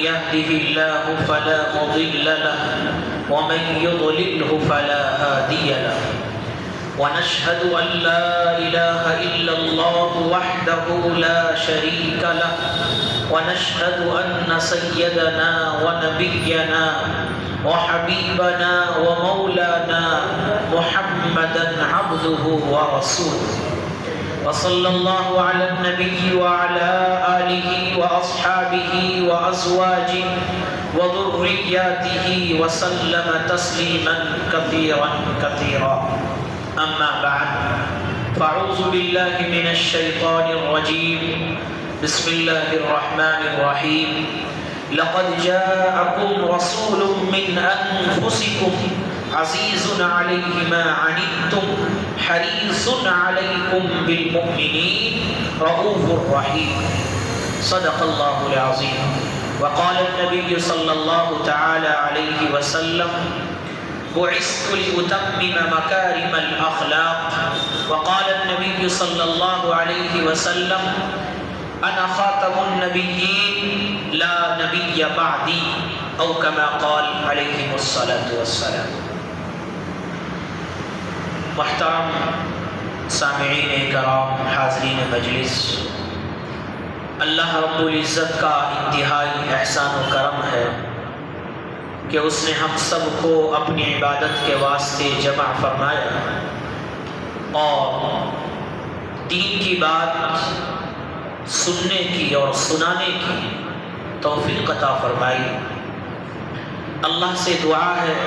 يهده الله فلا مضل له ومن يضلله فلا هادي له ونشهد أن لا إله إلا الله وحده لا شريك له ونشهد أن سيدنا ونبينا وحبيبنا ومولانا محمدا عبده ورسوله وصلى الله على النبي وعلى آله وأصحابه وأزواجه وذرياته وسلم تسليما كثيرا كثيرا أما بعد فأعوذ بالله من الشيطان الرجيم بسم الله الرحمن الرحيم لقد جاءكم رسول من أنفسكم عزيز عليه ما عنتم حريص عليكم بالمؤمنين رؤوف رحيم صدق الله العظيم وقال النبي صلى الله تعالى عليه وسلم بعثت لأتمم مكارم الأخلاق وقال النبي صلى الله عليه وسلم أنا خاتم النبيين لا نبي بعدي أو كما قال عليه الصلاة والسلام. محترم سامعین کرام، حاضرین مجلس، اللہ رب العزت کا انتہائی احسان و کرم ہے کہ اس نے ہم سب کو اپنی عبادت کے واسطے جمع فرمایا اور دین کی بات سننے کی اور سنانے کی توفیق عطا فرمائی. اللہ سے دعا ہے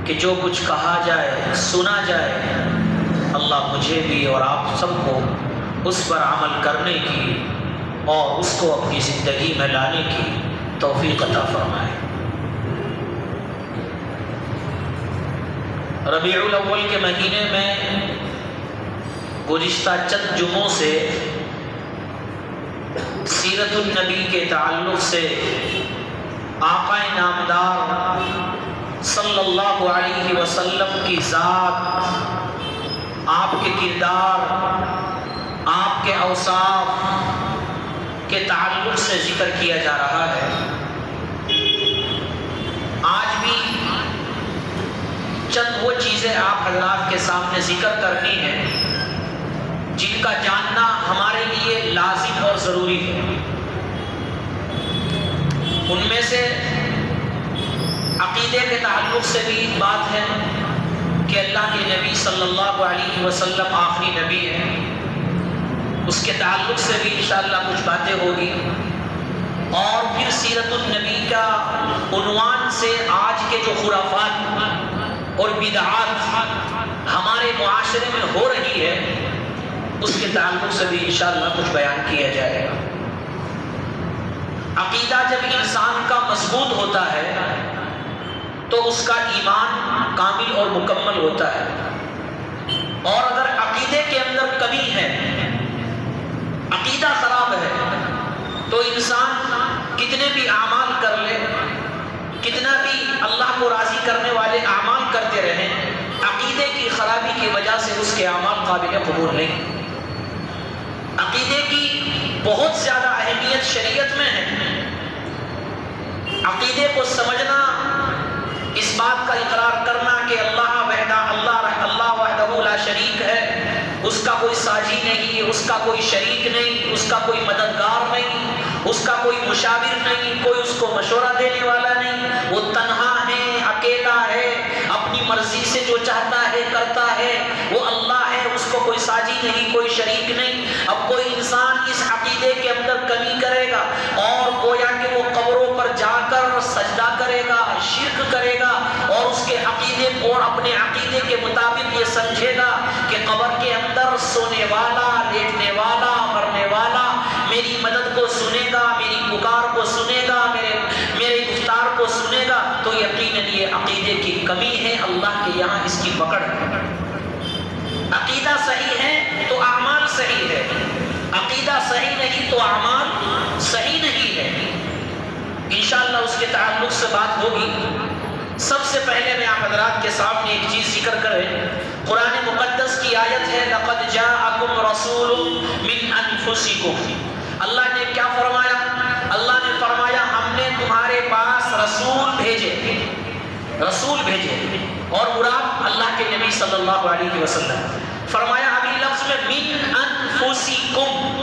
کہ جو کچھ کہا جائے سنا جائے اللہ مجھے بھی اور آپ سب کو اس پر عمل کرنے کی اور اس کو اپنی زندگی میں لانے کی توفیق عطا فرمائے. ربیع الاول کے مہینے میں گزشتہ چند جمعوں سے سیرت النبی کے تعلق سے آقا نامدار صلی اللہ علیہ وسلم کی ذات، آپ کے کردار، آپ کے اوصاف کے تعلق سے ذکر کیا جا رہا ہے. آج بھی چند وہ چیزیں آپ حضرات کے سامنے ذکر کرنی ہیں جن کا جاننا ہمارے لیے لازم اور ضروری ہے. ان میں سے عقیدے کے تعلق سے بھی ایک بات ہے کہ اللہ کے نبی صلی اللہ علیہ وسلم آخری نبی ہے. اس کے تعلق سے بھی انشاءاللہ کچھ باتیں ہوگی. اور پھر سیرت النبی کا عنوان سے آج کے جو خرافات اور بدعات ہمارے معاشرے میں ہو رہی ہے اس کے تعلق سے بھی انشاءاللہ کچھ بیان کیا جائے گا. عقیدہ جب انسان کا مضبوط ہوتا ہے تو اس کا ایمان کامل اور مکمل ہوتا ہے. اور اگر عقیدے کے اندر کمی ہے، عقیدہ خراب ہے، تو انسان کتنے بھی اعمال کر لے، کتنا بھی اللہ کو راضی کرنے والے اعمال کرتے رہیں، عقیدے کی خرابی کی وجہ سے اس کے اعمال قابل قبول نہیں. عقیدے کی بہت زیادہ اہمیت شریعت میں ہے. عقیدے کو سمجھنا، اس بات کا اقرار کرنا کہ اللہ وحدہ لا شریک ہے، اس کا کوئی ساجی نہیں، اس کا کوئی شریک نہیں، اس کا کوئی مددگار نہیں، اس کا کوئی مشاور نہیں، کوئی اس کو مشورہ دینے والا نہیں. وہ تنہا ہے، اکیلا ہے، اپنی مرضی سے جو چاہتا ہے کرتا ہے. وہ اللہ ہے، اس کو کوئی ساجی نہیں، کوئی شریک نہیں. اب کوئی انسان اس عقیدے کے اندر کمی کرے گا اور گویا کہ وہ قبروں پر جا کر سجدہ کرے گا، شرک کرے گا اور اس کے عقیدے اور اپنے عقیدے کے مطابق یہ سمجھے گا کہ قبر کے اندر سونے والا، لیٹنے والا، مرنے والا میری مدد کو سنے گا، میری پکار کو سنے گا، میرے گفتار کو سنے گا، تو یقیناً یہ عقیدے کی کمی ہے. اللہ کے یہاں اس کی پکڑ ہے. عقیدہ صحیح ہے تو اعمال صحیح ہے، عقیدہ صحیح نہیں تو اعمال صحیح نہیں ہے. انشاءاللہ اس کے تعلق سے بات ہوگی. سب سے پہلے میں آپ حضرات کے سامنے ایک چیز ذکر کریں. قرآن مقدس کی آیت ہے لَقَدْ جَاءَكُمْ رَسُولٌ مِّنْ أَنفُسِكُمْ. اللہ نے کیا فرمایا؟ رسول بھیجے، اور مراد اللہ کے نبی صلی اللہ علیہ وسلم. فرمایا اگلی لفظ میں من انفسکم.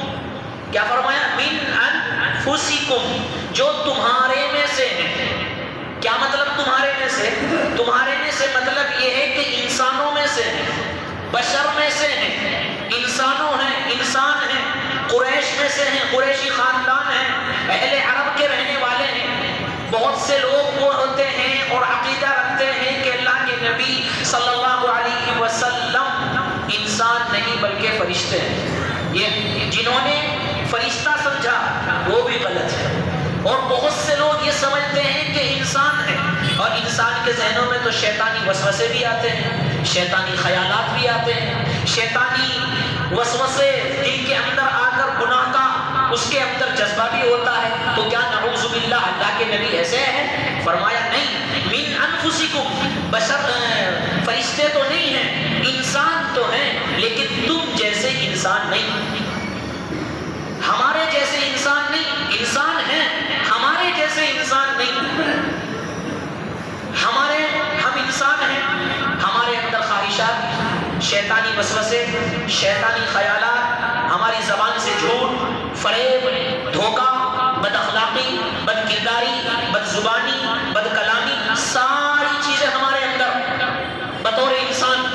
کیا فرمایا؟ من انفسکم، جو تمہارے میں سے ہیں. کیا مطلب تمہارے میں سے؟ تمہارے میں سے مطلب یہ ہے کہ انسانوں میں سے ہیں، بشر میں سے ہیں، انسانوں ہیں، انسان ہیں، قریش میں سے ہیں، قریشی خاندان ہیں، اہل عرب کے رہنے والے ہیں. بہت سے لوگ وہ ہوتے ہیں اور عقیدہ رکھتے ہیں کہ اللہ کے نبی صلی اللہ علیہ وسلم انسان نہیں بلکہ فرشتے ہیں. یہ جنہوں نے فرشتہ سمجھا وہ بھی غلط ہے. اور بہت سے لوگ یہ سمجھتے ہیں کہ انسان ہے، اور انسان کے ذہنوں میں تو شیطانی وسوسے بھی آتے ہیں، شیطانی خیالات بھی آتے ہیں، شیطانی وسوسے دل کے اندر آ کر گناہ کا اس کے اندر جذبہ بھی ہوتا ہے. تو کیا نعوذ باللہ اللہ کے نبی ایسے ہیں؟ فرمایا نہیں، من انفسکم، بشر فرشتے تو نہیں ہیں، انسان تو ہیں، لیکن تم جیسے انسان نہیں، ہمارے جیسے انسان نہیں. انسان ہیں، ہمارے جیسے انسان نہیں. ہم انسان ہیں، ہمارے اندر خواہشات، شیطانی وسوسے، شیطانی خیالات، ہماری زبان سے جھوٹ، فریب، دھوکہ، بد اخلاقی، بد کرداری، بد زبانی، بد کلامی، ساری چیزیں ہمارے اندر بطور انسان.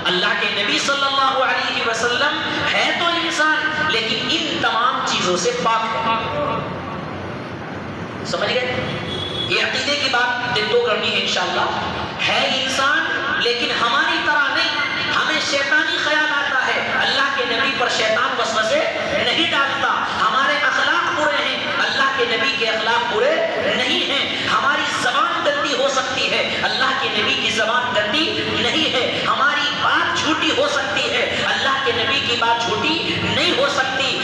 اللہ کے نبی صلی اللہ علیہ وسلم ہے تو انسان، لیکن ان تمام چیزوں سے پاک ہے. سمجھ گئے؟ یہ عقیدے کی بات دل تو کرنی ہے انشاءاللہ. ہے انسان لیکن ہماری طرح نہیں. ہمیں شیطانی خیال آتا ہے، اللہ کے نبی پر شیطان وسوسے نہیں ڈالتا. ہمارے اخلاق برے ہیں، اللہ کے نبی کے اخلاق برے نہیں ہیں. ہماری زبان گندی ہو سکتی ہے، اللہ کے نبی کی زبان گندی نہیں ہے. ہماری بات جھوٹی ہو سکتی ہے، اللہ کے نبی کی بات جھوٹی نہیں ہو سکتی.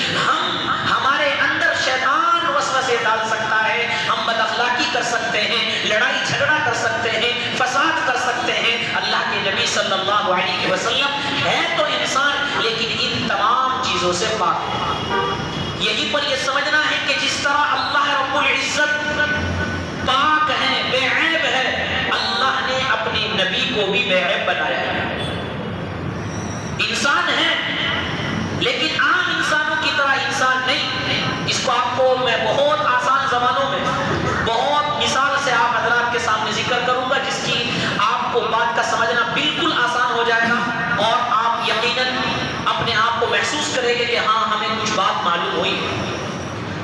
ہمارے اندر شیطان وسوسے ڈال سکتا ہے، ہم بد اخلاقی کر سکتے ہیں، لڑائی جھگڑا کر سکتے ہیں، فساد کر سکتے ہیں. اللہ کے نبی صلی اللہ علیہ وسلم ہے تو انسان، لیکن ان تمام چیزوں سے پاک ہے. یہی پر یہ سمجھنا ہے کہ جس طرح اللہ رب العزت پاک ہے، بے عیب ہے، اللہ نے اپنے نبی کو بھی بے عیب بنایا ہے. انسان ہے لیکن عام انسانوں کی طرح انسان نہیں. اس کو آپ کو میں بہت آسان زبانوں میں بہت مثال سے آپ حضرات کے سامنے ذکر کروں گا، جس کی آپ کو بات کا سمجھنا بالکل آسان ہو جائے گا، اور آپ یقیناً اپنے آپ کو محسوس کریں گے کہ ہاں ہمیں کچھ بات معلوم ہوئی.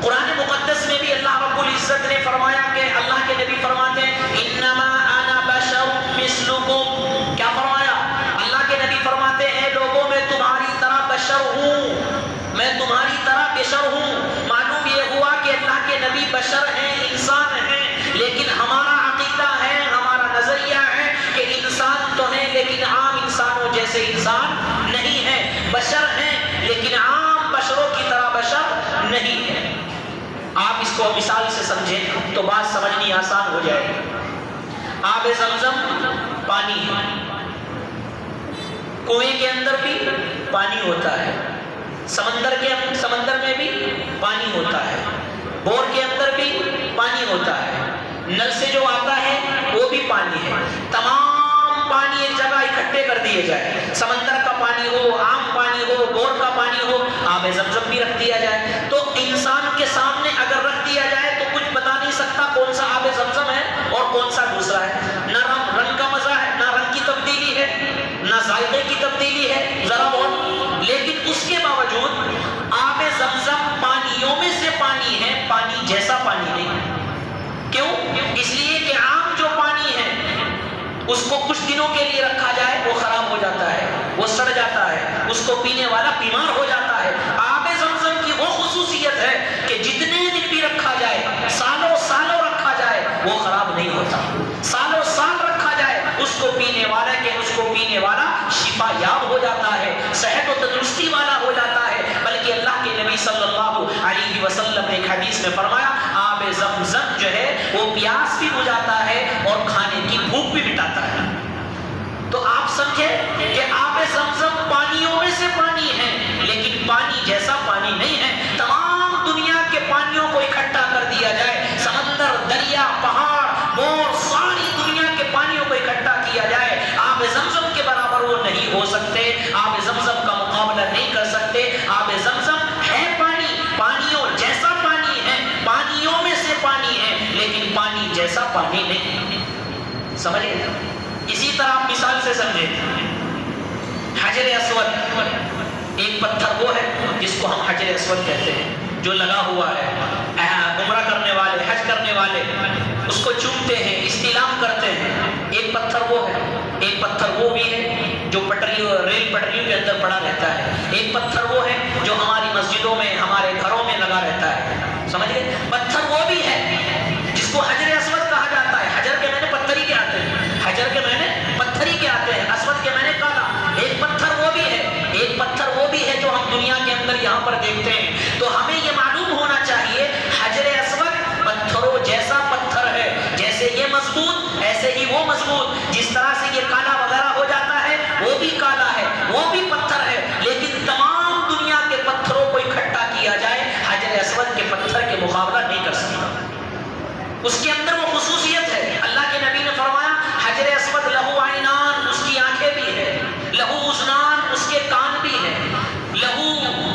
قرآن مقدس میں بھی اللہ رب العزت نے فرمایا کہ اللہ کے نبی فرماتے ہیں انما انا بشر مثلکم. کیا فرمایا؟ اللہ کے نبی فرماتے ہیں لوگوں میں تمہاری طرح بشر ہوں، میں تمہاری طرح بشر ہوں. معلوم یہ ہوا کہ اللہ کے نبی بشر ہیں، انسان ہیں، لیکن ہمارا عقیدہ ہے، ہمارا نظریہ ہے کہ انسان تو ہیں لیکن عام انسانوں جیسے انسان نہیں ہے. بشر ہیں لیکن عام بشروں کی طرح بشر نہیں ہے. آپ اس کو مثال سے سمجھیں تو بات سمجھنی آسان ہو جائے گی. آب زمزم پانی ہے، کنویں کے اندر بھی پانی ہوتا ہے، سمندر میں بھی پانی ہوتا ہے، بور کے اندر بھی پانی ہوتا ہے، نل سے جو آتا ہے وہ بھی پانی ہے. تمام پانی ایک جگہ اکٹھے کر دیے جائے، سمندر کا پانی ہو، عام پانی ہو، بور کا پانی ہو، آب زمزم بھی رکھ دیا جائے، تو انسان کے سامنے اگر رکھ دیا جائے تو کچھ بتا نہیں سکتا کون سا آب زمزم ہے اور کون سا دوسرا ہے. نہ رنگ کا مزہ ہے، نہ رنگ کی تبدیلی ہے، نہ ذائقے کی تبدیلی ہے ذرا بہت. لیکن اس کے باوجود آب زمزم پانیوں میں سے پانی ہے، پانی جیسا پانی نہیں. کیوں؟ اس لیے کہ عام جو پانی ہے اس کو کچھ دنوں کے لیے رکھا جائے وہ خراب ہو جاتا ہے، وہ سڑ جاتا ہے، اس کو پینے والا بیمار ہو جاتا ہے. آب زمزم کی وہ خصوصیت ہے کہ جتنے دن بھی رکھا جائے، سالوں سالوں رکھا جائے، وہ خراب نہیں ہوتا. سالوں سال رکھا جائے، اس کو پینے والا شفا یاب ہو جاتا ہے، صحت و تندرستی والا ہو جاتا ہے. بلکہ اللہ کے نبی صلی اللہ علیہ وسلم نے ایک حدیث میں فرمایا آب زمزم جو ہے وہ پیاس بھی بجھاتا ہے اور کھانے کی بھوک بھی مٹاتا ہے. تو آپ سمجھے کہ آب زمزم پانیوں میں سے پانی ہے لیکن پانی جیسا پانی نہیں ہے. تمام دنیا کے پانیوں کو اکٹھا کر دیا جائے، سمندر، دریا، پہاڑ، مور، ساری دنیا کے پانیوں کو جیسا پانی نہیں. سمجھے؟ اسی طرح آپ مثال سے سمجھے. حجر اسود ایک پتھر وہ ہے جس کو ہم حجر اسود کہتے ہیں، جو لگا ہوا ہے. عمرہ کرنے والے، حج کرنے والے اس کو چومتے ہیں، استلام کرتے ہیں. ایک پتھر وہ ہے. ایک پتھر وہ بھی ہے جو ریل پٹریوں کے اندر پڑا رہتا ہے. ایک پتھر وہ ہے جو ہماری مسجدوں میں، ہمارے گھروں میں لگا رہتا ہے. سمجھ گئے؟ پتھر وہ بھی ہے جس کو حجر اسود کہا جاتا ہے. حجر کے معنی پتھر ہی کے آتے ہیں، حجر کے معنی پتھر ہی کے آتے ہیں، اسود کے معنی کالا. ایک پتھر وہ بھی ہے، ایک پتھر وہ بھی ہے جو ہم دنیا کے اندر یہاں پر دیکھتے ہیں. تو ہمیں یہ معلوم ہونا چاہیے حجر اسود پتھروں جیسا پتھر ہے. جیسے یہ مضبوط ایسے ہی وہ مضبوط. جس طرح سے یہ کالا وغیرہ ہو جاتا ہے وہ بھی کالا ہے، وہ بھی پتھر ہے. لیکن تمام دنیا کے پتھروں کو اکٹھا کیا جائے، حجر اسود کے پتھر کے مقابلہ نہیں کر سکتا. اس کے اندر وہ خصوصیت ہے. اللہ کے نبی نے فرمایا حجر اسود لہو عینان، اس کی آنکھیں بھی ہے، لہو اذنان، اس کے کان بھی ہے، لہو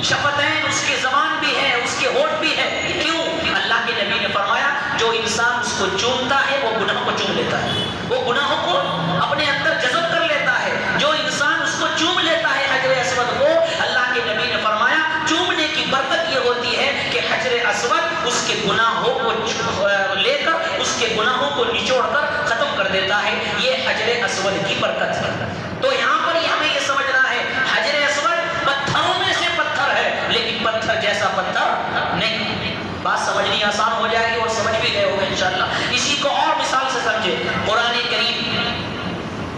شفتین، اس کی زبان بھی ہے، اس کے ہونٹ بھی ہے. کیوں؟ اللہ کے نبی نے فرمایا جو انسان اس کو چومتا ہے وہ گناہوں کو چوم لیتا ہے، وہ گناہوں کو اپنے اندر جذب کر لیتا ہے. جو انسان اس کو چوم لیتا ہے حجر اسود کو، اللہ کے نبی نے فرمایا چومنے کی برکت یہ ہوتی ہے کہ حجر اسود اس کے گناہوں کو لے کر، اس کے گناہوں کو نچوڑ کر ختم کر دیتا ہے. یہ حجر اسود کی برکت ہے. تو یہاں پر ہمیں یہ سمجھنا ہے حجر اسود پتھروں میں سے پتھر ہے، لیکن پتھر جیسا پتھر نہیں. بات سمجھنی آسان ہو جائے گی اور سمجھ بھی گئے ہوگا انشاءاللہ. اسی کو اور مثال سے سمجھے. قرآن کریم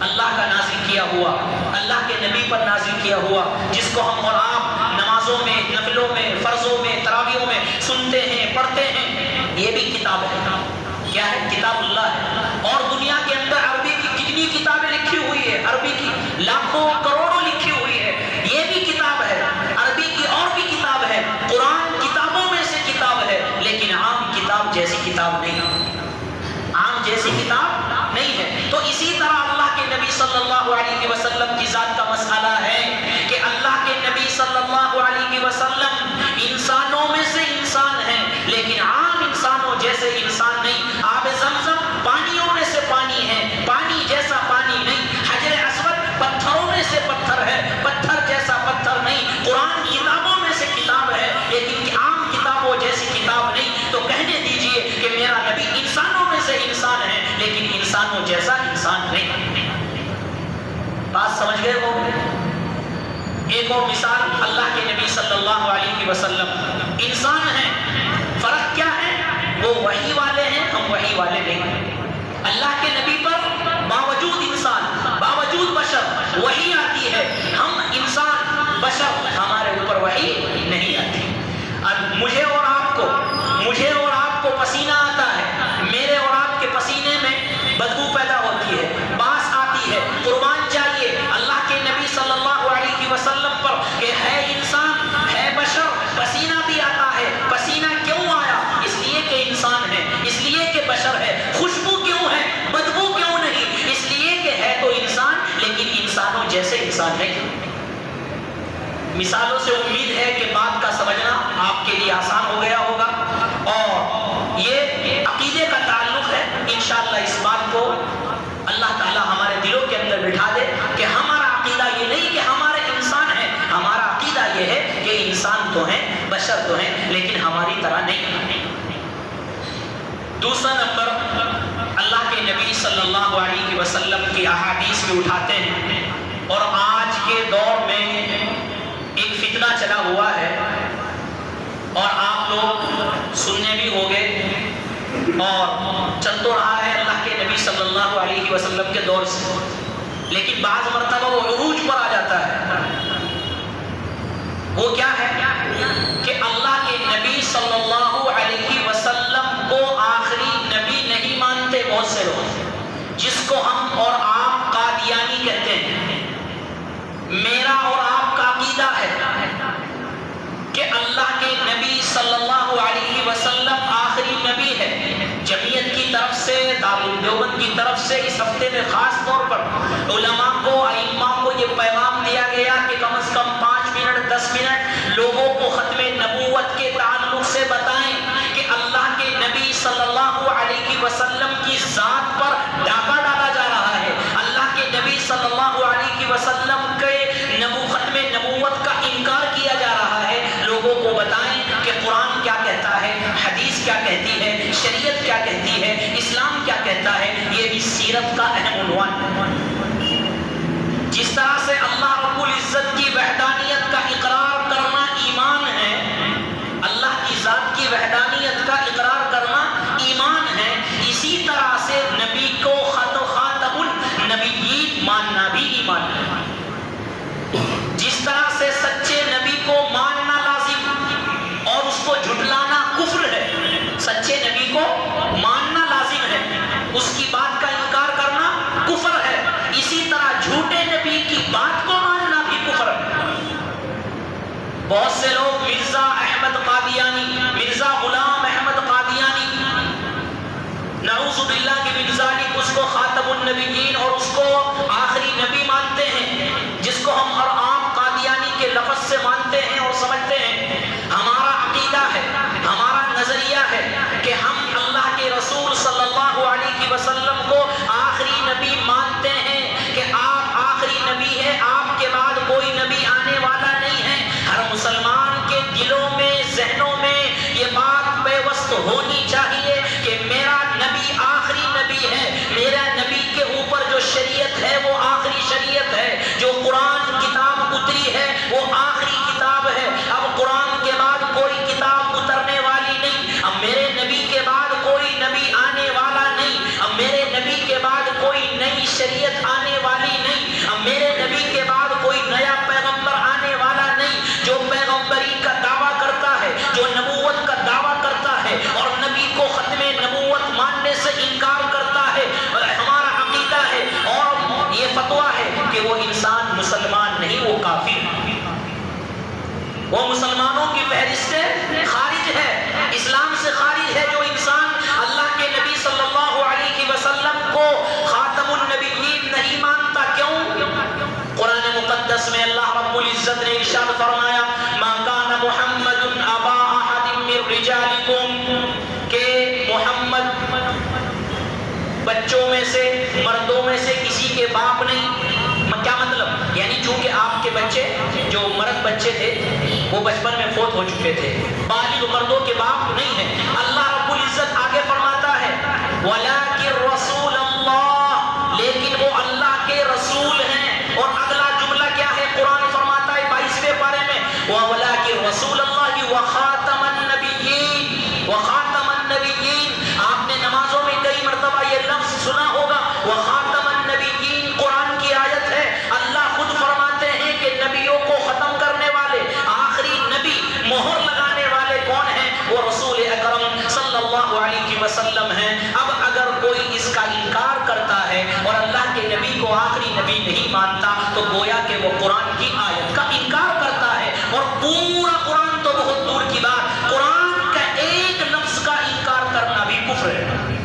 اللہ کا نازل کیا ہوا، اللہ کے نبی پر نازل کیا ہوا، جس کو ہم اور آپ نمازوں میں، نفلوں میں، فرضوں میں، تراویحوں میں سنتے ہیں، پڑھتے ہیں. یہ بھی کتاب ہے. کیا ہے؟ کتاب اللہ ہے. اور دنیا کے اندر عربی کی کتنی کتابیں لکھی ہوئی ہے، عربی کی لاکھوں کروڑوں لکھی ہوئی ہے. یہ بھی کتاب ہے. عربی کی اور بھی کتاب ہے. قرآن کتابوں میں سے کتاب ہے، لیکن عام کتاب جیسی کتاب نہیں، عام جیسی کتاب نہیں ہے. تو اسی طرح اللہ کے نبی صلی اللہ علیہ وسلم کی ذات کا مسئلہ ہے کہ اللہ کے نبی صلی اللہ علیہ وسلم انسانوں میں سے انسان ہیں، لیکن عام انسانوں جیسے انسان نہیں. آب زمزم پانیوں میں سے پانی ہے، پانی جیسا پانی نہیں. حجر اسود پتھروں میں سے پتھر ہے، پتھر جیسا پتھر نہیں. قرآن کتابوں میں سے کتاب ہے، لیکن عام کتابوں جیسی کتاب نہیں. تو کہنے دیجئے کہ میرا نبی انسانوں میں سے انسان ہے، لیکن انسانوں جیسا انسان نہیں. بات سمجھ گئے ہو؟ ایک اور مثال. اللہ کے نبی صلی اللہ علیہ وسلم انسان ہیں. فرق کیا ہے؟ وہ وحی والے ہیں، ہم وحی والے نہیں. اللہ کے نبی پر باوجود انسان، باوجود بشر وحی آتی ہے. ہم انسان بشر، ہمارے اوپر وحی نہیں آتی. اب مجھے اور آپ کو پسینہ آتا ہے، میرے اور آپ کے پسینے میں بدبو پیدا ہوتی ہے، باس آتی ہے. قربان چاہیے اللہ کے نبی صلی اللہ علیہ وسلم پر کہ ہے انسان، ہے بشر، پسینہ بھی آتا ہے. پسینہ کیوں آیا؟ اس لیے کہ انسان ہے، اس لیے کہ بشر ہے. خوشبو کیوں ہے؟ بدبو کیوں نہیں؟ اس لیے کہ ہے تو انسان، لیکن انسانوں جیسے انسان نہیں. مثالوں سے امید ہے کہ بات کا سمجھنا آپ کے لیے آسان ہو گیا ہوگا. اور یہ عقیدے کا تعلق ہے. انشاءاللہ اس بات کو اللہ تعالی ہمارے دلوں کے اندر بٹھا دے کہ ہمارا عقیدہ یہ نہیں کہ ہمارے انسان ہیں، ہمارا عقیدہ یہ ہے کہ انسان تو ہیں، بشر تو ہیں، لیکن ہماری طرح نہیں. دوسرا نمبر اللہ کے نبی صلی اللہ علیہ وسلم کی احادیث میں اٹھاتے ہیں. اور آج کے دور میں ایک فتنہ چلا ہوا ہے اور آپ لوگ سننے بھی ہوگے اور چل تو رہا ہے اللہ کے نبی صلی اللہ علیہ وسلم کے دور سے، لیکن بعض مرتبہ وہ عروج پر آ جاتا ہے. وہ کیا ہے کہ اللہ کے نبی صلی اللہ علیہ وسلم کو آخری نبی نہیں مانتے بہت سے لوگ، جس کو ہم اور آپ قادیانی کہتے ہیں. میرا اور آپ کا عقیدہ ہے کہ اللہ کے نبی صلی اللہ علیہ وسلم آخری نبی ہے. جمعیت کی طرف سے، دارالدیوبند کی طرف سے اس ہفتے میں خاص طور پر علماء کو، ائمہ کو یہ پیغام دیا گیا کہ کم از کم 5 منٹ 10 منٹ لوگوں کو ختم نبوت کے تعلق سے بتائیں کہ اللہ کے نبی صلی اللہ علیہ وسلم کی شریعت کیا کہتی ہے، اسلام کیا کہتا ہے، یہ بھی سیرت کا اہم عنوان۔ جس طرح سے اللہ رب العزت کی وحدانیت کا اقرار کرنا ایمان ہے، اللہ کی ذات کی وحدانیت کا اقرار کرنا ایمان ہے، اسی طرح سے نبی کو خاتم النبیین ماننا بھی ایمان ہے۔ جس طرح سے سچے نبی کو ماننا لازم اور اس کو جھٹلانا کفر ہے، سچے نبی کو ماننا لازم ہے، اس کی بات کا انکار کرنا کفر ہے، اسی طرح جھوٹے نبی کی بات کو ماننا بھی کفر ہے۔ بہت سے لوگ مرزا احمد قادیانی، مرزا غلام احمد قادیانی، نعوذ باللہ کی من ذالک، اس کو خاتم النبیین اور اس کو آخری نبی مانتے ہیں، جس کو ہم ہر عام قادیانی کے لفظ سے مانتے ہیں اور سمجھتے ہیں۔ ہمارا عقیدہ ہے، ہمارا نظریہ ہے کہ ہم اللہ کے رسول صلی اللہ علیہ وسلم کو آخری نبی مانتے ہیں کہ آپ آخری نبی ہے، آپ کے بعد کوئی نبی آنے والا نہیں ہے۔ ہر مسلمان کے دلوں میں، ذہنوں میں یہ بات پیوست ہونی چاہیے کہ میرا نبی آخری نبی ہے، میرا نبی کے اوپر جو شریعت ہے وہ آخری شریعت ہے، جو قرآن کتاب اتری ہے وہ آخری کتاب ہے۔ اب قرآن کے بعد کوئی کتاب اترنے والی نہیں، اب میرے نبی کے بعد کوئی نبی آنے والا نہیں، اب میرے نبی کے بعد کوئی نئی شریعت آنے والی نہیں، اب میرے نبی کے بعد کوئی نیا پیغمبر آنے والا نہیں۔ جو پیغمبری کا دعویٰ کرتا ہے، جو نبوت کا دعویٰ کرتا ہے اور نبی کو ختم نبوت ماننے سے انکار کرتا ہے، ہمارا عقیدہ ہے اور یہ فتویٰ ہے کہ وہ انسان مسلمان نہیں، وہ کافر ہے، وہ مسلمانوں کی فہرست سے خارج ہے، اسلام سے خارج ہے۔ جو انسان اللہ کے نبی صلی اللہ علیہ وسلم کو خاتم النبیین نہیں مانتا، کیوں؟ قرآن مقدس میں اللہ رب العزت نے ارشاد فرمایا، ما کان محمد ابا احد من رجالکم، کہ محمد بچوں میں سے، مردوں میں سے کسی کے باپ نہیں۔ کیا مطلب؟ یعنی چونکہ آپ کے بچے جو مرد بچے تھے وہ بچپن میں فوت ہو چکے تھے، بالغ مردوں کے باپ نہیں ہیں۔ اللہ رب العزت آگے فرماتا ہے وَلَٰكِن رَّسُولَ اللَّهِ، لیکن وہ اللہ کے رسول ہیں۔ اور اگلا جملہ کیا ہے؟ قرآن فرماتا ہے 22ویں پارے میں وَلَٰكِن رَّسُولَ اللَّهِ وَخَاتَمَ النَّبِيِّينَ، وَخَاتَمَ النَّبِيِّينَ، آپ نے نمازوں میں کئی مرتبہ یہ لفظ سنا ہوگا، وَخَاتَمَ النَّبِيِّينَ، قرآن کی آیت ہے۔ اللہ خود فرماتے ہیں کہ نبیوں کو ختم کرنے والے، آخری نبی، مہر لگانے والے کون ہیں؟ وہ رسول اکرم صلی اللہ علیہ وسلم ہیں۔ اب اگر کوئی اس کا انکار کرتا ہے اور اللہ کے نبی کو آخری نبی نہیں مانتا تو گویا کہ وہ قرآن کی آیت کا انکار کرتا ہے، اور پورا قرآن تو بہت دور کی بات، قرآن کا ایک لفظ کا انکار کرنا بھی کفر ہے،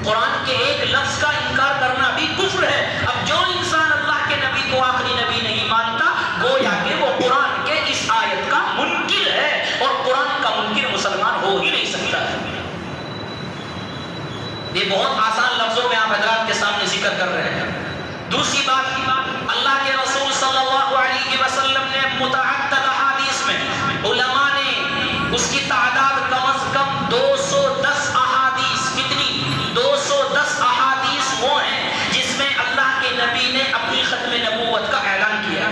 قرآن کے ایک لفظ کا انکار کرنا بھی کفر ہے۔ اب جو انسان اللہ کے نبی کو آخری نبی نہیں مانتا گویا کہ وہ قرآن کے اس آیت کا منکر ہے، اور قرآن کا منکر مسلمان ہو ہی نہیں سکتا۔ یہ بہت آسان لفظوں میں آپ حضرات کے سامنے ذکر کر رہے ہیں۔ دوسری بات، اللہ کے رسول صلی اللہ علیہ وسلم نے متعدد احادیث میں، علماء نے اس کی تعداد کم از کم 210 احادیث، کتنی؟ 210 احادیث وہ ہیں جس میں اللہ کے نبی نے اپنی ختم نبوت کا اعلان کیا۔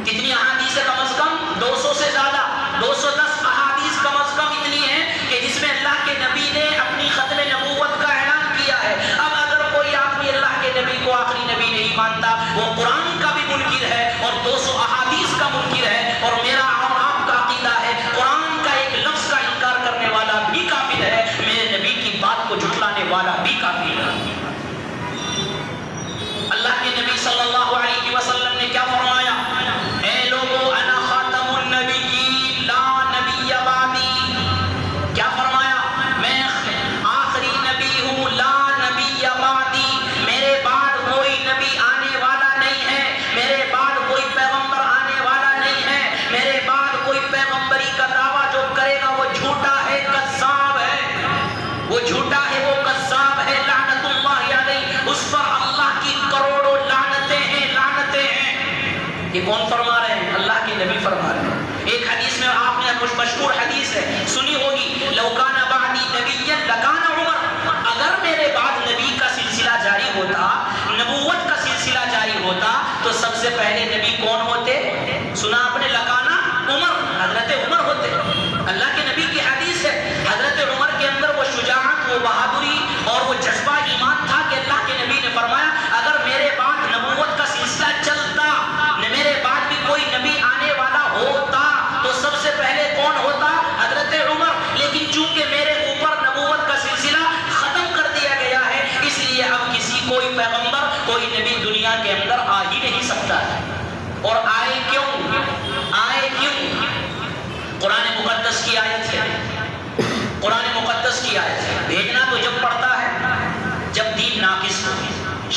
کتنی احادیث ہے؟ کم از کم 200 سے زیادہ، 210 احادیث کم از کم اتنی ہیں کہ جس میں اللہ کے نبی نے اپنی ختم نبوت کا اعلان کیا ہے۔ اب اگر کوئی آدمی اللہ کے نبی کو آخری نبی نہیں مانتا، وہ قرآن کا بھی منکر ہے اور 200 احادیث کا منکر ہے، اور میرا اور آپ کا عقیدہ ہے قرآن کا ایک لفظ کا انکار کرنے والا بھی کافر ہے، میرے نبی کی بات کو جھٹلانے والا بھی کافر ہے۔ اللہ کے نبی صلی اللہ علیہ وسلم نے کیا فرمایا؟ اے لوگو انا خاتم النبیین لا نبی بعدی، کیا فرمایا؟ میں آخری نبی ہوں، لا نبی بعدی، میرے بعد کوئی نبی آنے والا نہیں ہے، میرے بعد کوئی پیغمبر آنے والا نہیں ہے، میرے بعد کوئی پیغمبری کا دعویٰ جو کرے گا وہ جھوٹا ہے، کذاب ہے، وہ جھوٹا ہے، وہ کذاب ہے، لعنت اللہ علیہ، اس پر اللہ کی کروڑوں لعنتیں ہیں، لعنتیں ہیں۔ یہ کون فرما رہے ہیں؟ اللہ کے نبی فرما رہے ہیں۔ ایک حدیث میں آپ نے کچھ مشہور حدیث ہے سنی ہوگی، لو کان بعدی نبی لکان کوئی نبی دنیا کے اندر آ ہی نہیں سکتا ہے۔ اور آئے کیوں؟ آئے کیوں؟ قرآن مقدس کی آیت ہے، قرآن مقدس کی آیت ہے۔ بھیجنا تو جب پڑتا ہے جب دین ناقص ہو،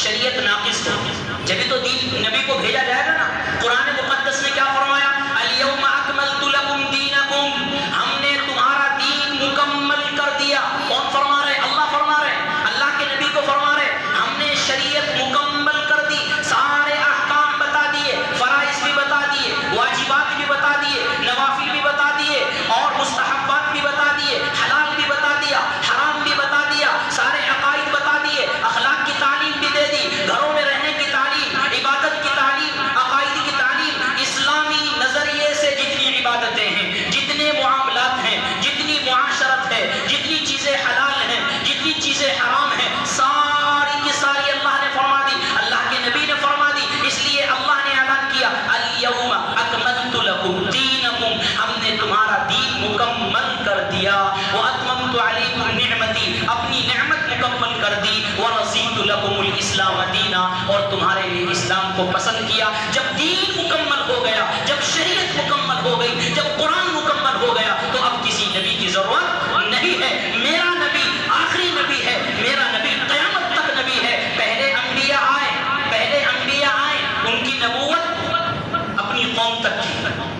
شریعت ناقص ہو، جبھی تو دین نبی کو بھیجا جائے گا نا۔ قرآن مقدس نے کیا فرمایا؟ الیوم اکملت لکم دینکم، ہم نے تمہارا دین مکمل کر دیا۔ کون فرما رہے؟ اللہ فرما رہے، اللہ کے نبی کو فرما رہے ہم نے شریعت مکمل کر دی، سارے احکام بتا دیے، فرائض بھی بتا دیے، واجبات بھی بتا دیے، نوافل بھی بتا دیے، اور مستحبات بھی بتا دیے، حلال بھی بتا دیا، حرام بھی بتا دیا، سارے عقائد بتا دیے، اخلاق کی تعلیم بھی دے دی، گھروں میں رہنے کی تعلیم، عبادت کی تعلیم، عقائد کی تعلیم، اسلامی نظریے سے جتنی عبادتیں ہیں، جتنے معاملات ہیں، جتنی معاشرت ہے، جتنی چیزیں حلال ہیں، جتنی چیزیں حرام ہیں، ساری کی ساری اللہ نے فرما دی، اللہ کے نبی نے فرما دی۔ اس لیے اللہ نے اعلان کیا الیوم اکملت لکم دینکم، ہم نے تمہارا دین مکمل کر دیا، واتممت علیکم نعمتی، اپنی نعمت مکمل کر دی، ورضیت لکم الاسلام دینا، اور تمہارے لیے اسلام کو پسند کیا۔ جب دین مکمل ہو گیا، جب شریعت مکمل ہو گئی، جب قرآن مکمل ہو گیا، تو اب کسی نبی کی ضرورت نہیں ہے۔ میرا نبی آخری نبی ہے، میرا نبی قیامت تک نبی ہے۔ پہلے انبیاء آئے، پہلے انبیاء آئے، ان کی نبوت اپنی قوم تک تھی،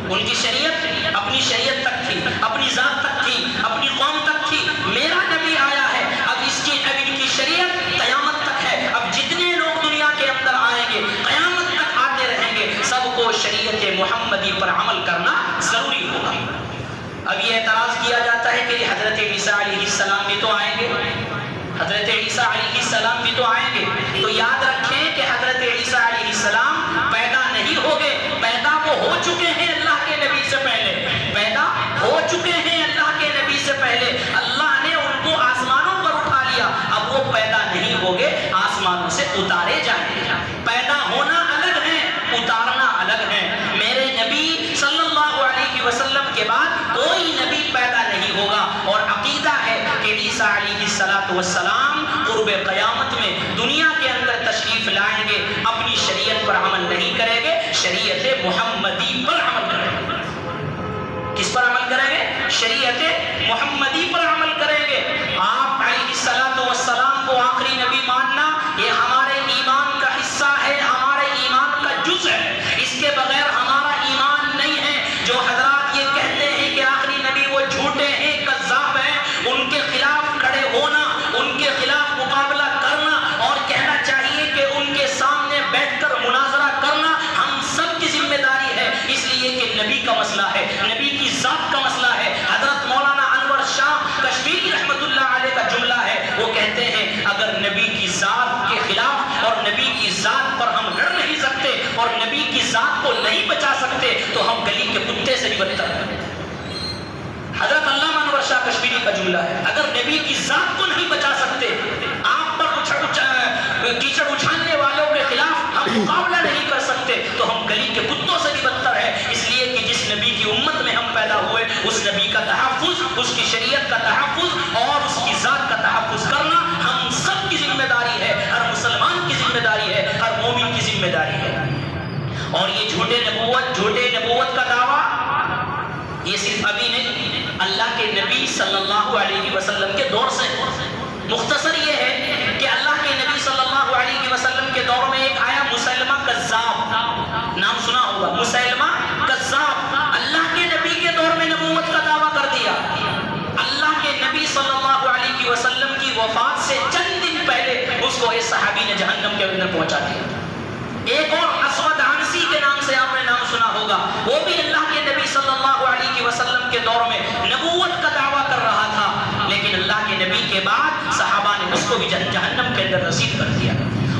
ان کی شریعت اپنی شریعت تک تھی، اپنی ذات تک تھی، اپنی قوم تک تھی۔ میرا نبی آیا ہے، اب اس کی اب ان کی شریعت قیامت تک ہے۔ اب جتنے لوگ دنیا کے اندر آئیں گے، قیامت تک آتے رہیں گے، سب کو شریعت محمدی پر عمل کرنا ضروری ہوگا۔ اب یہ اعتراض کیا جاتا ہے کہ حضرت عیسیٰ علیہ السلام بھی تو آئیں گے، حضرت عیسیٰ علیہ السلام بھی تو آئیں گے۔ تو یاد رکھیں کہ حضرت عیسیٰ علیہ السلام پیدا نہیں ہوگے، پیدا وہ ہو چکے ہیں اللہ کے نبی سے پہلے، پیدا ہو چکے ہیں اللہ کے نبی سے پہلے۔ اللہ نے ان کو آسمانوں پر اٹھا لیا، اب وہ پیدا نہیں ہوگے، آسمانوں سے اتارے جائیں گے۔ پیدا ہونا الگ ہے، اتارنا الگ ہے۔ میرے نبی صلی اللہ علیہ وسلم کے بعد کوئی نبی پیدا نہیں ہوگا، اور عقیدہ ہے کہ عیسیٰ علیہ السلام قرب قیامت میں دنیا کے اندر تشریف لائیں گے، اپنی شریعت پر عمل نہیں کریں گے، شریعت محمدی پر عمل کریں گے۔ کس پر عمل کریں گے؟ شریعت محمدی پر عمل کریں گے۔ آپ علیہ السلام کو آخری نبی ماننا یہ ہمارے ایمان کا حصہ ہے، ہمارے ایمان کا جز ہے، اس کے بغیر ہمارا ایمان نہیں ہے۔ جو حضرات یہ کہتے ہیں کہ آخری نبی وہ جھوٹے ہیں، کذاب ہیں، ان کے خلاف کھڑے ہونا، ان کے خلاف مقابلہ کرنا، اور کہنا چاہیے کہ ان کے سامنے بیٹھ کر مناظرہ کرنا ہم سب کی ذمہ داری ہے، اس لیے کہ نبی کا مسئلہ ہے، نبی کی ذات کا مسئلہ ہے۔ حضرت مولانا انور شاہ کشمیری رحمت اللہ علیہ کا جملہ ہے، وہ کہتے ہیں اگر نبی کی ذات کے خلاف اور نبی کی ذات پر ہم لڑ نہیں سکتے اور نبی کی ذات کو نہیں بچا سکتے تو ہم گلی کے کتے سے بھی بدتر ہیں۔ حضرت علامہ انور شاہ کشمیری کا جملہ ہے، اگر نبی کی ذات کو نہیں بچا سکتے، آپ پر کیچڑ اچھالنے والوں کے خلاف ہم مقابلہ نہیں کر سکتے، تو ہم گلی کے کتوں سے بھی بدتر ہیں۔ اس لیے کہ جس نبی کی امت میں ہم پیدا ہوئے، اس نبی کا تحفظ، اس کی شریعت کا تحفظ اور اس کی ذات کا تحفظ کرنا ہم سب کی ذمہ داری ہے، ہر مسلمان کی ذمہ داری ہے، ہر مومن کی ذمہ داری ہے۔ اور یہ جھوٹے نبوت کا دعویٰ یہ صرف ابھی نہیں، اللہ کے نبی صلی اللہ علیہ وسلم کے دور سے۔ مختصر یہ ہے کہ اللہ کے نبی صلی اللہ علیہ وسلم کے دور میں ایک آیا مسیلمہ کذاب، نام سنا ہوگا، مسیلمہ کذاب۔ اللہ کے نبی کے دور میں نبوت کا دعویٰ کر دیا۔ اللہ کے نبی صلی اللہ علیہ وسلم کی وفات سے چند دن پہلے اس کو ایک صحابی نے جہنم کے اندر پہنچا دیا۔ ایک اور اسود عنسی کے نام سے آپ نے نام سنا ہوگا، وہ بھی اللہ کے نبی صلی اللہ علیہ وسلم کے دور میں نبوت کا دعویٰ کر رہا تھا، لیکن اللہ کے نبی کے بعد صحابہ نے اس کو بھی جہنم کے اندر رسید کر دیا۔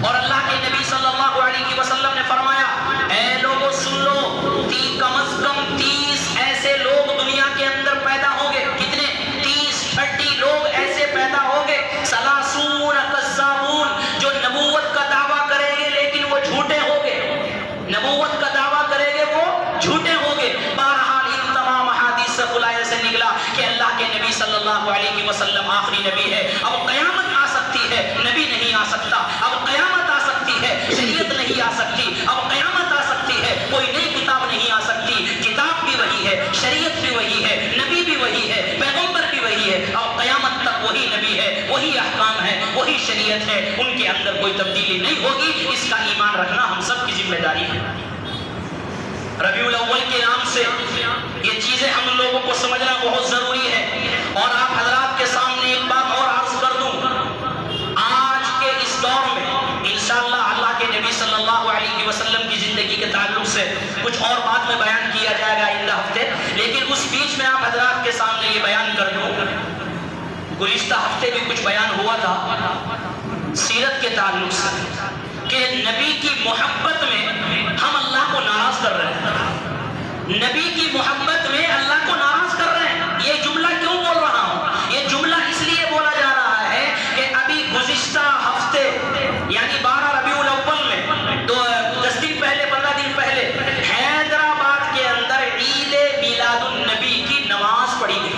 اور اللہ کے نبی صلی اللہ علیہ وسلم نے فرمایا، اے لوگوں سن لو، کم از کم 30 ایسے لوگ دنیا کے اندر پیدا ہوں گے۔ کتنے؟ 30 لوگ ایسے پیدا ہوں گے، سلاسون کذابون، جو نبوت کا دعویٰ کریں گے لیکن وہ جھوٹے ہوں گے، نبوت کا دعویٰ کریں گے وہ جھوٹے ہوں گے۔ بہرحال ان تمام احادیث سے خلاصے سے نکلا کہ اللہ کے نبی صلی اللہ علیہ وسلم آخری نبی ہے۔ اب قیامت آ سکتی ہے، نبی نہیں آ سکتا۔ اب قیامت آ سکتی سکتی ہے، شریعت نہیں آ سکتی. اب قیامت آ سکتی ہے، کوئی نئی کتاب نہیں آ سکتی. کتاب بھی وہی ہے، شریعت بھی وہی ہے، نبی بھی وہی ہے، پیغمبر بھی وہی ہے، اور قیامت تک وہی نبی ہے، وہی احکام ہے، وہی شریعت ہے. ان کے اندر کوئی تبدیلی نہیں ہوگی. اس کا ایمان رکھنا ہم سب کی ذمہ داری ہے. ربیع الاول کے نام سے یہ چیزیں ہم لوگوں کو سمجھنا بہت ضروری ہے. اور آپ حضرات کے سامنے ایک بات اور عرض کر دوں. آج کے اس دور میں انشاءاللہ اللہ کے نبی صلی اللہ علیہ وسلم کی زندگی کے تعلق سے کچھ اور بات میں بیان کیا جائے گا آئندہ ہفتے، لیکن اس بیچ میں آپ حضرات کے سامنے یہ بیان کر دوں. گزشتہ ہفتے بھی کچھ بیان ہوا تھا سیرت کے تعلق سے کہ نبی کی محبت میں ہم اللہ کو ناراض کر رہے ہیں. نبی کی محبت میں اللہ کو ناراض کر رہے ہیں. یہ جملہ کیوں بول رہا ہوں؟ یہ جملہ اس لیے بولا جا رہا ہے کہ ابھی گزشتہ ہفتے یعنی 12 ربیع الاول میں 10 دن پہلے 15 دن پہلے حیدرآباد کے اندر عید میلاد النبی کی نماز پڑھی گئی.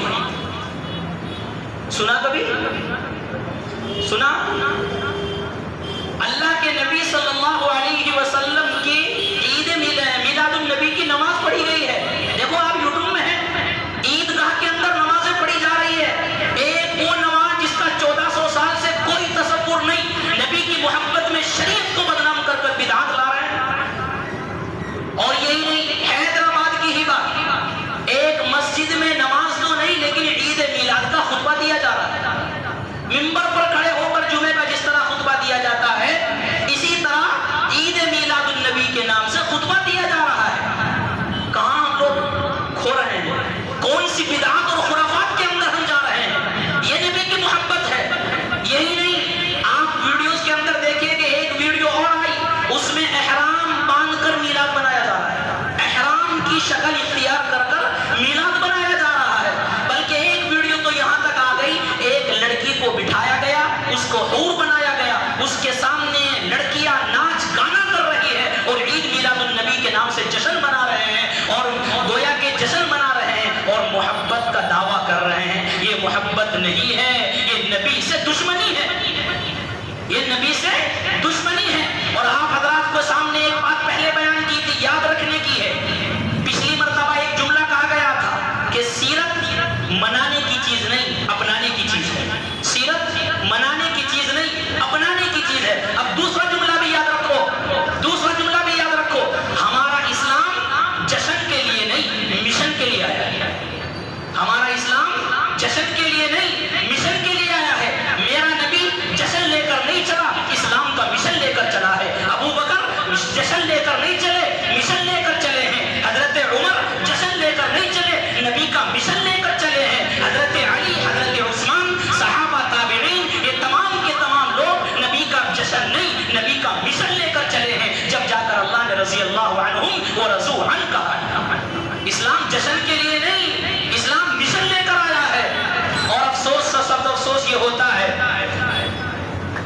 سنا کبھی؟ سنا؟ اللہ کے نبی صلی اللہ علیہ وسلم کی عید میلاد النبی کی نماز پڑھی گئی ہے. دیکھو آپ یوٹیوب میں ہیں، عیدگاہ کے اندر نمازیں پڑھی جا رہی ہے. ایک وہ نماز جس کا 1400 سال سے کوئی تصور نہیں، نبی کی محبت میں شریعت کو بدنام کر کر بدعات لا رہے ہیں. اور یہی نہیں، حیدرآباد کی ہی بات، ایک مسجد میں نماز تو نہیں لیکن عید میلاد کا خطبہ دیا جا رہا ہے. منبر پر کھڑے ہو کر جمعے کا جس طرح خطبہ دیا جاتا ہے، اسی طرح عید میلاد النبی کے نام سے خطبہ دیا جا رہا ہے. کہاں ہم لوگ کھو رہے ہیں؟ کون سی بدعات اور خرافات کے اندر ہم جا رہے ہیں؟ یہ نبی کی محبت ہے. یہی نہیں، آپ ویڈیوز کے اندر دیکھیں کہ ایک ویڈیو اور آئی، اس میں احرام باندھ کر میلاد بنایا جا رہا ہے. احرام کی شکل اختیار کر کر میلاد بنایا جا رہا ہے. بلکہ ایک ویڈیو تو یہاں تک آ گئی، ایک لڑکی کو بٹھایا گیا، اس کو حور بنایا گیا، اس کے سامنے لڑکیاں ناچ گانا کر رہی ہے اور عید میلاد النبی کے نام سے جشن منا رہے ہیں اور گویا کے جشن منا رہے ہیں اور محبت کا دعویٰ کر رہے ہیں. یہ محبت نہیں ہے، یہ نبی سے دشمنی ہے. یہ نبی سے دشمنی ہے. اور آپ حضرات کو سامنے ایک بات پہلے بیان کی تھی، یاد رکھنے کی ہے. پچھلی مرتبہ ایک جملہ کہا گیا تھا کہ سیرت منانے کی چیز نہیں، اپنانے کی چیز ہے. سیرت منانے کی چیز نہیں، اپنانے کی چیز ہے. اب دوسرا جملہ بھی یاد رکھو، دوسرا جملہ بھی یاد رکھو. ہمارا اسلام جشن کے لیے نہیں، مشن کے لیے آیا ہے. ہمارا اسلام جشن کے لیے نہیں، مشن کے لیے آیا ہے. میرا نبی جشن لے کر نہیں چلا، اسلام کا مشن لے کر چلا ہے. ابو بکر جشن لے کر نہیں چلے، مشن لے کر چلے ہیں. حضرت عمر جشن لے کر نہیں چلے، نبی کا مشن لے کر چلے ہیں. حضرت علی، حضرت عثمان، صحابہ تابعین، یہ تمام کے تمام لوگ نبی کا جشن نہیں، نبی کا مشن لے کر چلے ہیں. جب جا کر اللہ نے رضی اللہ عنہم ورضوا عنہ کہا. اسلام جشن کے لیے نہیں، اسلام مشن لے کر آیا ہے. اور افسوس سب افسوس یہ ہوتا ہے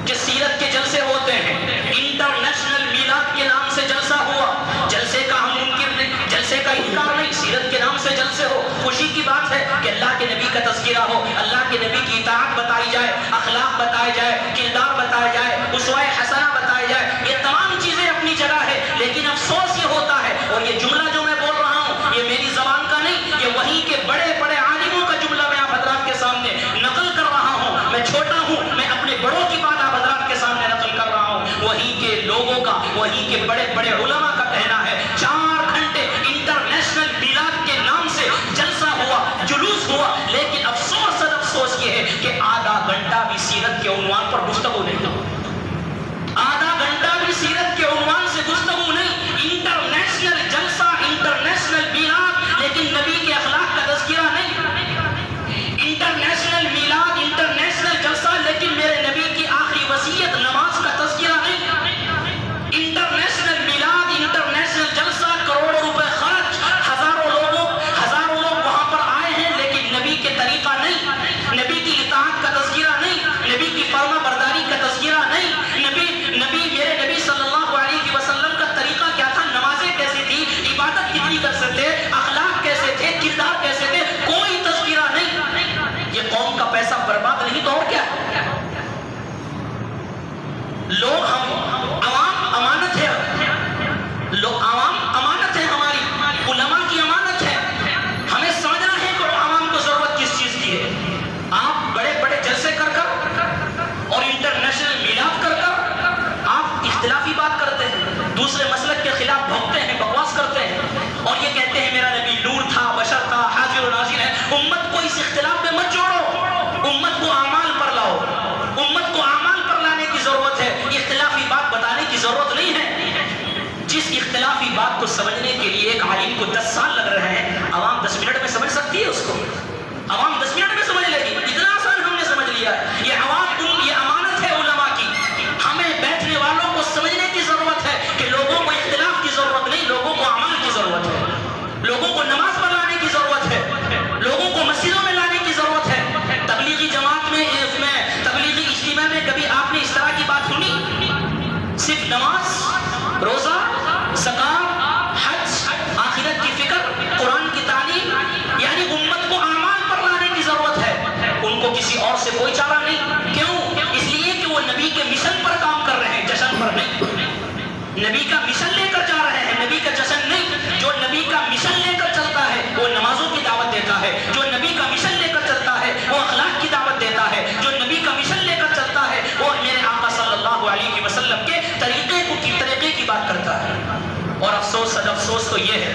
کہ سیرت کے جلسے ہوتے ہیں، انٹرنیشنل میلاد کے نام سے جلسہ ہوا. جلسے کا ہم منکر نہیں، جلسے کا انکار نہیں، سیرت کے نام سے جلسے ہو. خوشی کی بات ہے کہ اللہ کے نبی کا تذکرہ ہو، اللہ کے نبی کی اطاعت بتائی جائے، اخلاق بتائے جائے، کردار بتایا جائے، اسوہ حسنہ بتایا جائے. یہ تمام چیزیں اپنی جگہ ہے، لیکن افسوس یہ ہوتا ہے، اور یہ جملہ جو میں بول رہا ہوں یہ میری زبان کا نہیں، یہ وہیں کے بڑے بڑے عالموں کا جملہ میں آپ حضرات کے سامنے نقل کر رہا ہوں. میں چھوٹا ہوں، میں اپنے بڑوں کی بات آپ حضرات کے سامنے نقل کر رہا ہوں. وہیں کے لوگوں کا، وہیں کے بڑے بڑے علماء کا کہنا ہے 4 گھنٹے انٹرنیشنل میلاد کے نام سے جلسہ ہوا، جلوس ہوا، لیکن افسوس افسوس یہ ہے کہ آدھا گھنٹہ بھی سیرت کے عنوان پر گفتگو نہیں ہوا. آدھا گھنٹہ بھی سیرت کے عنوان سے گفتگو نہیں. انٹرنیشنل جلسہ، انٹرنیشنل میلاد، لیکن نبی کے اخلاق کا تذکرہ نہیں. انٹرنیشنل میلاد، انٹرنیشنل جلسہ، لیکن میرے نبی کی آخری وصیت نماز کا تذکرہ نہیں. انٹرنیشنل میلاد، اختلافی بات کو سمجھنے کے لیے ایک عالم کو 10 سال لگ رہے ہیں، عوام 10 منٹ میں سمجھ سکتی ہے اس کو؟ عوام 10 منٹ میں سمجھ لے گی، اتنا آسان ہم نے سمجھ لیا ہے۔ یہ امانت ہے علماء کی، ہمیں بیٹھنے والوں کو سمجھنے کی ضرورت ہے کہ لوگوں کو اختلاف کی ضرورت نہیں، لوگوں کو اعمال کی ضرورت ہے، لوگوں کو نماز پر لانے کی ضرورت ہے، لوگوں کو مسجدوں میں لانے کی ضرورت ہے۔ تبلیغی جماعت میں تبلیغی اجتماع میں کبھی آپ نے اس طرح کی بات سنی؟ صرف نماز، روزہ، زکات، حج، آخرت کی فکر، قرآن کی تعلیم، یعنی امت کو اعمال پر لانے کی ضرورت ہے، ان کو کسی اور سے کوئی چارہ نہیں۔ کیوں؟ اس لیے کہ وہ نبی کے مشن پر کام کر رہے ہیں، جشن پر نہیں۔ نبی کا مشن لے کر جا رہے ہیں، نبی کا جشن نہیں۔ جو نبی کا مشن لے کر چلتا ہے وہ نمازوں کی دعوت دیتا ہے، جو نبی کا مشن لے کر چلتا ہے وہ اخلاق کی دعوت دیتا ہے، جو نبی کا مشن لے کر چلتا ہے وہ میرے آقا صلی اللہ علیہ وسلم کے طریقے کی بات کرتا ہے۔ اور افسوس تو یہ ہے،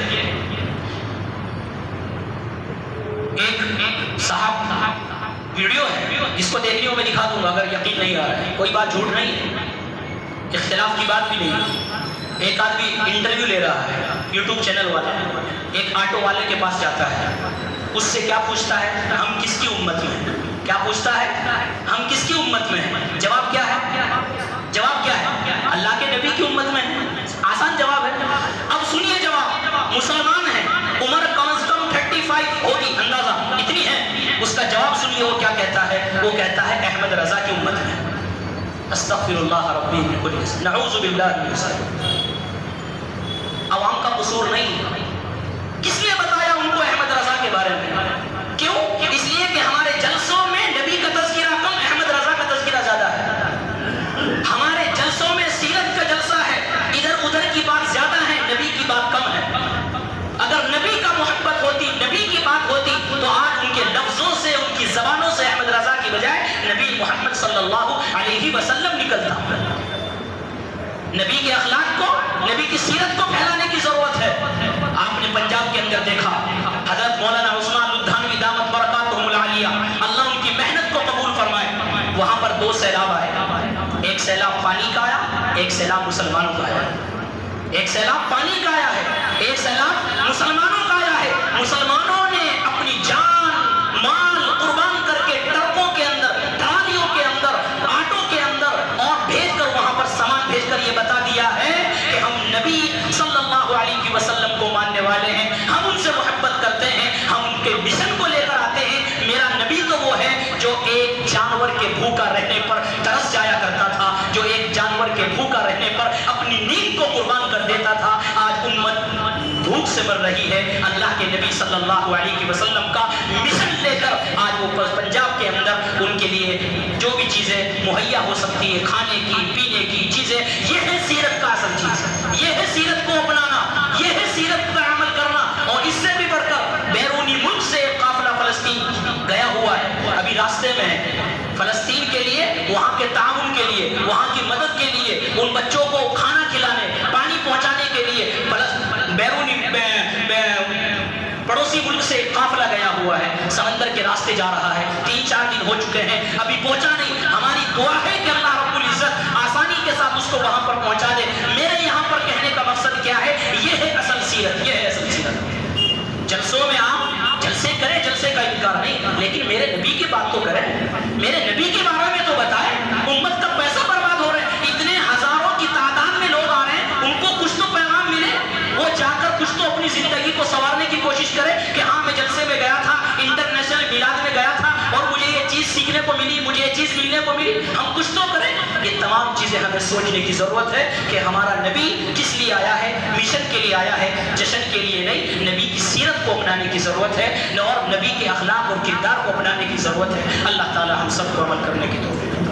ایک صاحب ویڈیو ہے جس کو دیکھنے میں دکھا دوں گا اگر یقین نہیں آ رہا ہے، کوئی بات جھوٹ نہیں ہے، اختلاف کی بات بھی نہیں ہے۔ ایک آدمی انٹرویو لے رہا ہے، یوٹیوب چینل والا، ایک آٹو والے کے پاس جاتا ہے، اس سے کیا پوچھتا ہے؟ ہم کس کی امت میں ہیں؟ کیا پوچھتا ہے؟ ہم کس کی امت میں ہیں؟ جواب کیا ہے؟ اللہ کے نبی کی امت میں ہیں۔ آسان جواب ہے۔ اب سنیے جواب، مسلمان ہیں، عمر کم از کم 35 ہوگی، اندازہ اتنی ہے۔ اس کا جواب سنیے وہ کیا کہتا ہے؟ وہ کہتا ہے احمد رضا کی امت میں۔ استغفر اللہ ربی من کل اسم، نعوذ باللہ من ذلک۔ عوام کا قصور نہیں۔ کس لیے بتایا ان کو احمد رضا کے بارے میں؟ کیوں؟ اس لیے کہ ہمارے جلسوں میں نبی کا تذکرہ کم، احمد رضا کا تذکرہ زیادہ ہے۔ ہمارے جلسوں میں سیرت کا جلسہ ہے، ادھر ادھر کی بات زیادہ ہے، نبی کی بات کم ہے۔ اگر نبی کا محبت ہوتی، نبی کی بات ہوتی تو آج ان کے لفظوں سے، ان کی زبانوں سے احمد رضا کی بجائے نبی محمد صلی اللہ علیہ وسلم نکلتا۔ نبی کے اخلاق کو، نبی کی سیرت کو پھیلانے کی ضرورت ہے۔ آپ نے پنجاب کے اندر دیکھا، حضرت مولانا عثمان لدھانوی دامت برکاتہم العالیہ، اللہ ان کی محنت کو قبول فرمائے، وہاں پر 2 سیلاب آئے، ایک سیلاب پانی کا آیا، ایک سیلاب مسلمانوں کا آیا۔ ایک سیلاب پانی کا آیا ہے، ایک سیلاب مسلمانوں کا آیا ہے۔ مسلمانوں نے اپنی جان مال قربان کر کے ٹرکوں کے اندر، ٹرالیوں کے اندر، آٹوں کے اندر اور بھیج کر، وہاں پر سامان بھیج کر یہ بتا دیا ہے کہ ہم نبی صلی اللہ علیہ وسلم کو ماننے والے ہیں، ہم ان سے محبت کرتے ہیں، ہم ان کے مشن کو لے کر آتے ہیں۔ میرا نبی تو وہ ہے جو ایک جانور کے بھوکا رہنے پر ترس جایا کرتا تھا، جو ایک جانور کے بھوکا رہنے پر اپنی نیند کو قربان کر دیتا تھا۔ آج امت بھوک سے مر رہی ہے، اللہ کے نبی صلی اللہ علیہ وسلم کا مشن لے کر آج وہ پنجاب کے اندر ان کے لیے جو بھی چیزیں مہیا ہو سکتی ہے، کھانے کی پینے کی چیزیں، یہ ہے سیرت کا اصل چیز، یہ ہے سیرت کو اپنانا، یہ ہے سیرت پر عمل کرنا۔ اور اس سے بھی بڑھ کر بیرونی ملک سے ایک قافلہ فلسطین گیا ہوا ہے، ابھی راستے میں ہے، فلسطین کے لیے، وہاں کے تعاون کے لیے، وہاں کی مدد کے لیے، ان بچوں کو کھانا کھلانے، پانی پہنچانے کے لیے بیرونی پڑوسی ملک سے ایک قافلہ گیا ہوا ہے، سمندر کے راستے جا رہا ہے، 3-4 دن ہو چکے ہیں، ابھی پہنچا نہیں۔ ہماری دعا ہے کہ اللہ رب العزت آسانی کے ساتھ اس کو وہاں پر پہنچا دے۔ میرے یہاں پر کہنے کا مقصد کیا ہے؟ یہ ہے اصل سیرت، یہ ہے اصل سیرت۔ جلسوں میں آپ جلسے کریں، جلسے کا انکار نہیں، لیکن میرے نبی کی بات تو کریں، میرے نبی کے بارے میں تو بتائیں۔ امت کا پیسہ برباد ہو رہا ہے، اتنے ہزاروں کی تعداد میں لوگ آ رہے ہیں، ان کو کچھ تو پیغام ملے، وہ جا کر کچھ تو اپنی زندگی کو سنوارنے کی کوشش کرے کہ ہاں میں جلسے میں گیا تھا، انٹرنیشنل میلاد میں گیا تھا اور مجھے یہ چیز سیکھنے کو ملی، مجھے یہ چیز ملنے کو ملی۔ ہم کچھ تو کریں۔ یہ تمام چیزیں ہمیں سوچنے کی ضرورت ہے کہ ہمارا نبی کس لیے آیا ہے، مشن کے لیے آیا ہے، جشن کے لیے نہیں۔ نبی کی سیرت کو اپنانے کی ضرورت ہے اور نبی کے اخلاق اور کردار کو اپنانے کی ضرورت ہے۔ اللہ تعالی ہم سب کو عمل کرنے کی توفیق